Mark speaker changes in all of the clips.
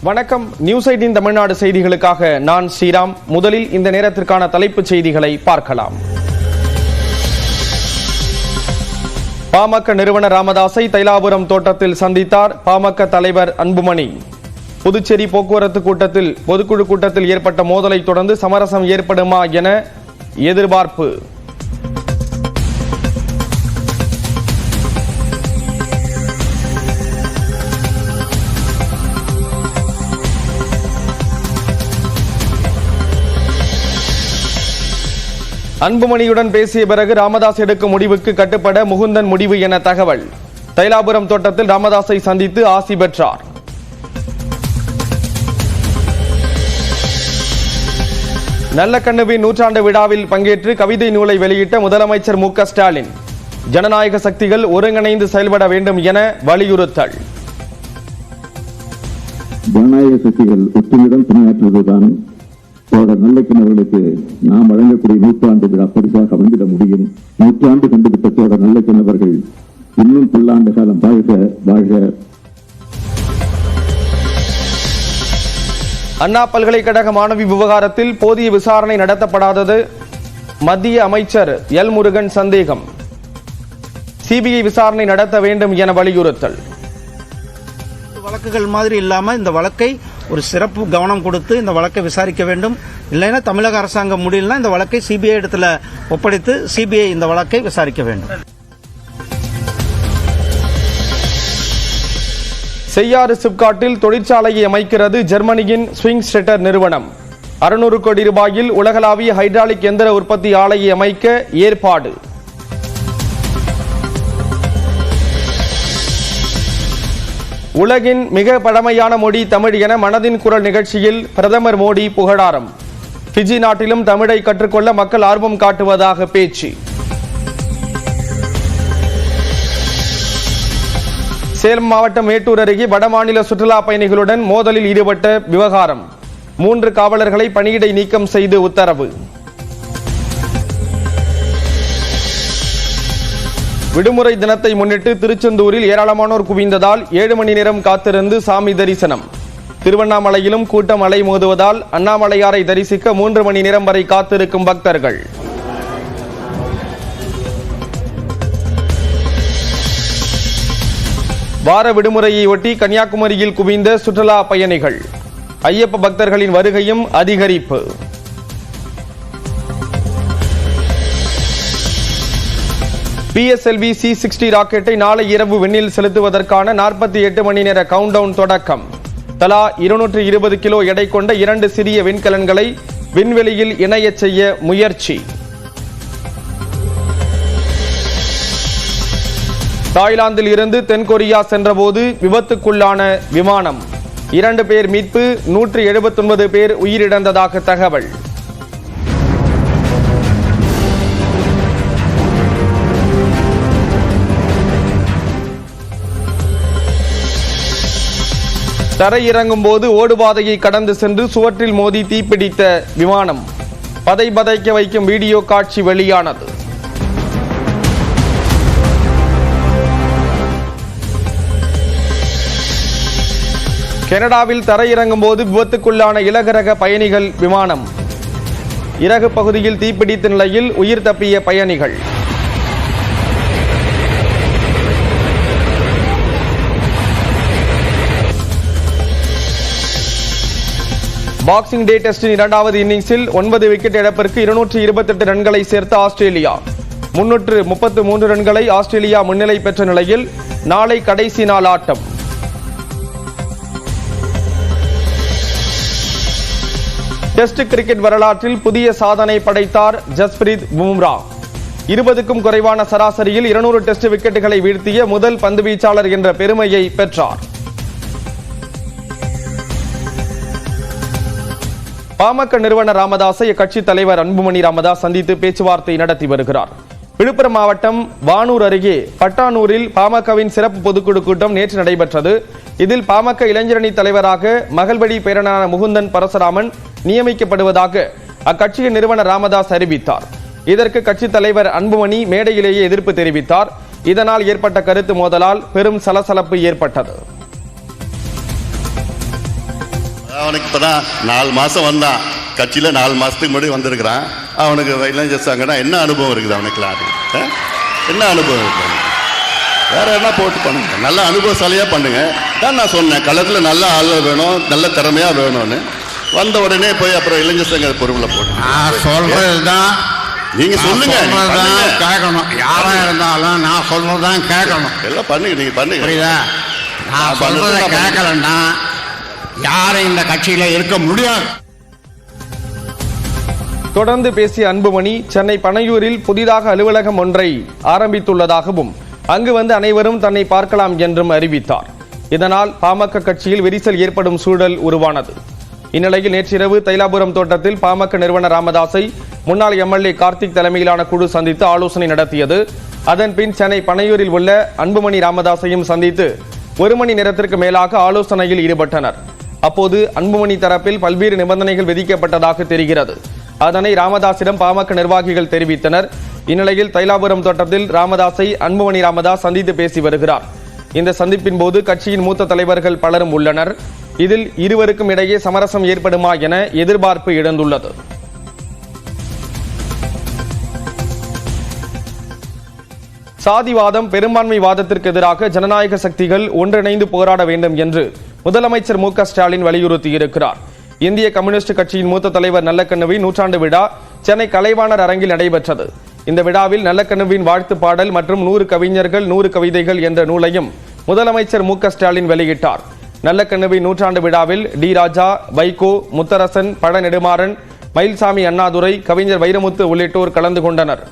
Speaker 1: வணக்கம். நியூஸ் 18 தமிழ்நாடு செய்திகளுக்காக நான் ஸ்ரீராம். முதலில் இந்த நேரத்திற்கான தலைப்புச் செய்திகளை பார்க்கலாம். பாமக நிறுவனர் ராமதாஸை தைலாபுரம் தோட்டத்தில் சந்தித்தார் பாமக தலைவர் அன்புமணி. புதுச்சேரி போக்குவரத்து கூட்டத்தில் பொதுக்குழு கூட்டத்தில் ஏற்பட்ட மோதலை தொடர்ந்து சமரசம் ஏற்படுமா என எதிர்பார்ப்பு. அன்புமணியுடன் பேசிய பிறகு ராமதாஸ் எடுக்கும் முடிவுக்கு கட்டுப்பட முகுந்தன் முடிவு என தகவல். தைலாபுரம் தோட்டத்தில் ராமதாஸை சந்தித்து ஆசி பெற்றார். நல்லக்கண்ணுவின் நூற்றாண்டு விழாவில் பங்கேற்று கவிதை நூலை வெளியிட்ட முதலமைச்சர் மு க ஸ்டாலின். ஜனநாயக சக்திகள் ஒருங்கிணைந்து செயல்பட வேண்டும் என வலியுறுத்தல்.
Speaker 2: ஜனநாயக சக்திகள் ஒற்றுமையுடன் பணியாற்றுவதுதான் நல்லக்கண் அவர்களுக்கு நாம் வழங்கக்கூடிய நூற்றாண்டு விழா பரிசாக அமைந்திட முடியும். நூற்றாண்டு கண்டுபிடித்த தோழர் நல்லக்கண் அவர்கள் இன்னும் பல்லாண்டு காலம் வாழ்க வாழ்க.
Speaker 1: அண்ணா பல்கலைக்கழக மாணவி விவகாரத்தில் போதிய விசாரணை நடத்தப்படாதது மத்திய அமைச்சர் எல் முருகன் சந்தேகம். சிபிஐ விசாரணை நடத்த வேண்டும் என வலியுறுத்தல்.
Speaker 3: வழக்குகள் மாதிரி இல்லாம இந்த வழக்கை ஒரு சிறப்பு கவனம் கொடுத்து இந்த வழக்கை விசாரிக்க வேண்டும். இல்லைன்னா தமிழக அரசாங்கம் முடியலன்னா இந்த வழக்கை சிபிஐ இடத்துல ஒப்படைத்து சிபிஐ இந்த வழக்கை விசாரிக்க வேண்டும்.
Speaker 1: செய்யாறு சிப்காட்டில் தொழிற்சாலையை அமைக்கிறது ஜெர்மனியின் ஸ்விங் ஸ்டெட்டர் நிறுவனம். 600 கோடி ரூபாயில் உலகளாவிய ஹைட்ராலிக் எந்திர உற்பத்தி ஆலையை அமைக்க ஏற்பாடு. உலகின் மிக பழமையான மொழி தமிழ் என மனதின் குரல் நிகழ்ச்சியில் பிரதமர் மோடி புகழாரம். பிஜி நாட்டிலும் தமிழை கற்றுக்கொள்ள மக்கள் ஆர்வம் காட்டுவதாக பேச்சு. சேலம் மாவட்டம் மேட்டூர் அருகே வடமாநில சுற்றுலா பயணிகளுடன் மோதலில் ஈடுபட்ட விவகாரம். 3 காவலர்களை பணியிடை நீக்கம் செய்து உத்தரவு. விடுமுறை தினத்தை முன்னிட்டு திருச்செந்தூரில் ஏராளமானோர் குவிந்ததால் 7 மணி நேரம் காத்திருந்து சாமி தரிசனம். திருவண்ணாமலையிலும் கூட்டம் அலைமோதுவதால் அண்ணாமலையாரை தரிசிக்க 3 மணி நேரம் வரை காத்திருக்கும் பக்தர்கள். வார விடுமுறையை ஒட்டி கன்னியாகுமரியில் குவிந்த சுற்றுலா பயணிகள். ஐயப்ப பக்தர்களின் வருகையும் அதிகரிப்பு. PSLV C-60 ராக்கெட்டை நாளை இரவு விண்ணில் செலுத்துவதற்கான 48 மணி நேர கவுண்டவுன் தொடக்கம். தலா 220 கிலோ எடை கொண்ட 2 சிறிய விண்கலன்களை விண்வெளியில் இணையச் செய்ய முயற்சி. தாய்லாந்தில் இருந்து தென்கொரியா சென்றபோது விபத்துக்குள்ளான விமானம். 2 பேர் மீட்பு, 179 பேர் உயிரிழந்ததாக தகவல். தரையிறங்கும் போது ஓடுபாதையை கடந்து சென்று சுவற்றில் மோதி தீப்பிடித்த விமானம். பதைபதைக்க வைக்கும் வீடியோ காட்சி வெளியானது. கனடாவில் தரையிறங்கும் போது விபத்துக்குள்ளான இலகுரக பயணிகள் விமானம். இறகு பகுதியில் தீப்பிடித்த நிலையில் உயிர் தப்பிய பயணிகள். பாக்ஸிங் டே டெஸ்டின் 2வது இன்னிங்ஸில் 9 விக்கெட் இழப்பிற்கு 228 ரன்களை சேர்த்த ஆஸ்திரேலியா. 333 ரன்களை ஆஸ்திரேலியா முன்னிலை பெற்ற நிலையில் நாளை கடைசி நாள் ஆட்டம். டெஸ்ட் கிரிக்கெட் வரலாற்றில் புதிய சாதனை படைத்தார் ஜஸ்பிரீத் பும்ரா. 20க்கும் குறைவான சராசரியில் 200 டெஸ்ட் விக்கெட்டுகளை வீழ்த்திய முதல் பந்துவீச்சாளர் என்ற பெருமையை பெற்றார். பாமக நிறுவனர் ராமதாஸை கட்சி தலைவர் அன்புமணி ராமதாஸ் சந்தித்து பேச்சுவார்த்தை நடத்தி வருகிறார். விழுப்புரம் மாவட்டம் வானூர் அருகே பட்டானூரில் பாமகவின் சிறப்பு பொதுக்குழு கூட்டம் நேற்று நடைபெற்றது. இதில் பாமக இளைஞரணி தலைவராக மகள்வழி பேரனான முகுந்தன் பரசுராமன் நியமிக்கப்படுவதாக அக்கட்சியின் நிறுவனர் ராமதாஸ் அறிவித்தார். இதற்கு கட்சி தலைவர் அன்புமணி மேடையிலேயே எதிர்ப்பு தெரிவித்தார். இதனால் ஏற்பட்ட கருத்து மோதலால் பெரும் சலசலப்பு ஏற்பட்டது.
Speaker 4: அவனுக்கு இப்பதான் 4 மாசம் வந்தான், கட்சியில 4 மாசத்துக்கு முன்னாடி வந்திருக்கிறான். அவனுக்கு இளைஞர் சங்கன்னா என்ன அனுபவம் இருக்குது அவனுக்குலாம்? என்ன அனுபவம் இருக்கு அவனுக்கு? வேற என்ன போட்டு பண்ணுங்க, நல்ல அனுபவசாலியா பண்ணுங்க. தான் நான் சொன்னேன், களத்துல நல்ல ஆள் வேணும், நல்ல திறமையா வேணும்னு. வந்த உடனே போய் அப்புறம் இளைஞர் சங்க பொறுப்புல போட்டு
Speaker 5: சொல்றதுதான்
Speaker 4: நீங்க சொல்லுங்க,
Speaker 5: கேட்கணும். யாரா இருந்தாலும் நான் சொல்றதுதான் கேட்கணும்.
Speaker 4: எல்லாம் பண்ணுங்க, நீங்க பண்ணுங்க.
Speaker 5: புரியுதா? நான் சொல்றதை கேட்கலன்னா யாரும் இந்த கட்சியில இருக்க முடியாது.
Speaker 1: தொடர்ந்து பேசிய அன்புமணி சென்னை பனையூரில் புதிதாக அலுவலகம் ஒன்றை ஆரம்பித்துள்ளதாகவும் அங்கு வந்து அனைவரும் தன்னை பார்க்கலாம் என்றும் அறிவித்தார். இதனால் பாமக கட்சியில் விரிசல் ஏற்படும் சூழல் உருவானது. இந்நிலையில் நேற்றிரவு தைலாபுரம் தோட்டத்தில் பாமக நிறுவனர் ராமதாஸை முன்னாள் எம்எல்ஏ கார்த்திக் தலைமையிலான குழு சந்தித்து ஆலோசனை நடத்தியது. அதன்பின் சென்னை பனையூரில் உள்ள அன்புமணி ராமதாஸையும் சந்தித்து 1 மணி நேரத்திற்கு மேலாக ஆலோசனையில் ஈடுபட்டனர். அப்போது அன்புமணி தரப்பில் பல்வேறு நிபந்தனைகள் விதிக்கப்பட்டதாக தெரிகிறது. அதனை ராமதாஸிடம் பாமக நிர்வாகிகள் தெரிவித்தனர். இந்நிலையில் தைலாபுரம் தோட்டத்தில் ராமதாஸை அன்புமணி ராமதாஸ் சந்தித்து பேசி வருகிறார். இந்த சந்திப்பின் போது கட்சியின் மூத்த தலைவர்கள் பலரும் உள்ளனர். இதில் இருவருக்கும் இடையே சமரசம் ஏற்படுமா என எதிர்பார்ப்பு எழுந்துள்ளது. சாதிவாதம் பெரும்பான்மை வாதத்திற்கு எதிராக ஜனநாயக சக்திகள் ஒன்றிணைந்து போராட வேண்டும் என்று முதலமைச்சர் மு க ஸ்டாலின் வலியுறுத்தியிருக்கிறார். இந்திய கம்யூனிஸ்ட் கட்சியின் மூத்த தலைவர் நல்லக்கண்ணுவின் 100ஆண்டு விழா சென்னை கலைவாணர் அரங்கில் நடைபெற்றது. இந்த விழாவில் நல்லக்கண்ணுவின் வாழ்த்து பாடல் மற்றும் 100 கவிஞர்கள் 100 கவிதைகள் என்ற நூலையும் முதலமைச்சர் மு க ஸ்டாலின் வெளியிட்டார். நல்லக்கண்ணுவின் 100ஆண்டு விழாவில் டி ராஜா, வைகோ, முத்தரசன், பழ நெடுமாறன், மயில்சாமி அண்ணாதுரை, கவிஞர் வைரமுத்து உள்ளிட்டோர் கலந்து கொண்டனர்.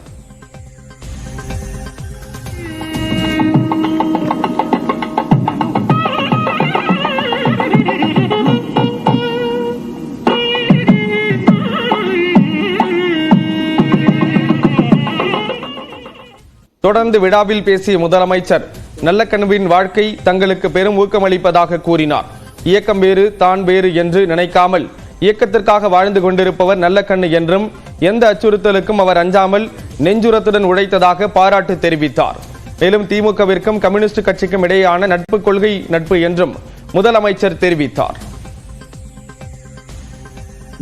Speaker 1: தொடர்ந்து விழாவில் பேசிய முதலமைச்சர் நல்லக்கண்ணுவின் வாழ்க்கை தங்களுக்கு பெரும் ஊக்கமளிப்பதாக கூறினார். இயக்கம் வேறு தான் வேறு என்று நினைக்காமல் இயக்கத்திற்காக வாழ்ந்து கொண்டிருப்பவர் நல்லக்கண்ணு என்றும் எந்த அச்சுறுத்தலுக்கும் அவர் அஞ்சாமல் நெஞ்சுரத்துடன் உழைத்ததாக பாராட்டு தெரிவித்தார். மேலும் திமுகவிற்கும் கம்யூனிஸ்ட் கட்சிக்கும் இடையேயான நட்பு கொள்கை நட்பு என்றும் முதலமைச்சர் தெரிவித்தார்.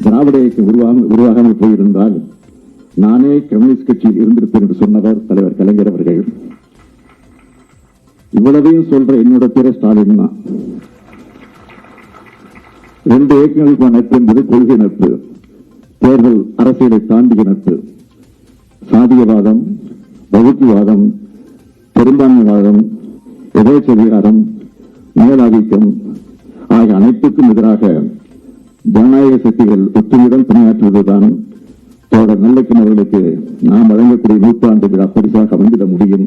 Speaker 2: திராவிட இயக்கம் உருவாகாமல் போயிருந்தால் நானே கம்யூனிஸ்ட் கட்சியில் இருந்திருப்பேன் என்று சொன்னவர் தலைவர் கலைஞர் அவர்கள். இவ்வளவையும் சொல்ற என்னோட பேரு ஸ்டாலின் தான். 2 இயக்கங்களுக்கு நட்பு என்பது கொள்கை நட்பு, தேர்தல் அரசியலை தாண்டிய நட்பு. சாதியவாதம், வகுப்புவாதம், பெரும்பான்மைவாதம், எதேச்சதிகாரம், மேலாதிக்கம் ஆகிய அனைத்துக்கும் எதிராக ஜனநாயக சக்திகள் ஒற்றுமையுடன் பணியாற்றுவதுதான் தோழர் நல்லக்கண் அவர்களுக்கு நாம் வழங்கக்கூடிய 100ஆண்டு விழா பரிசாக அமைந்திட முடியும்.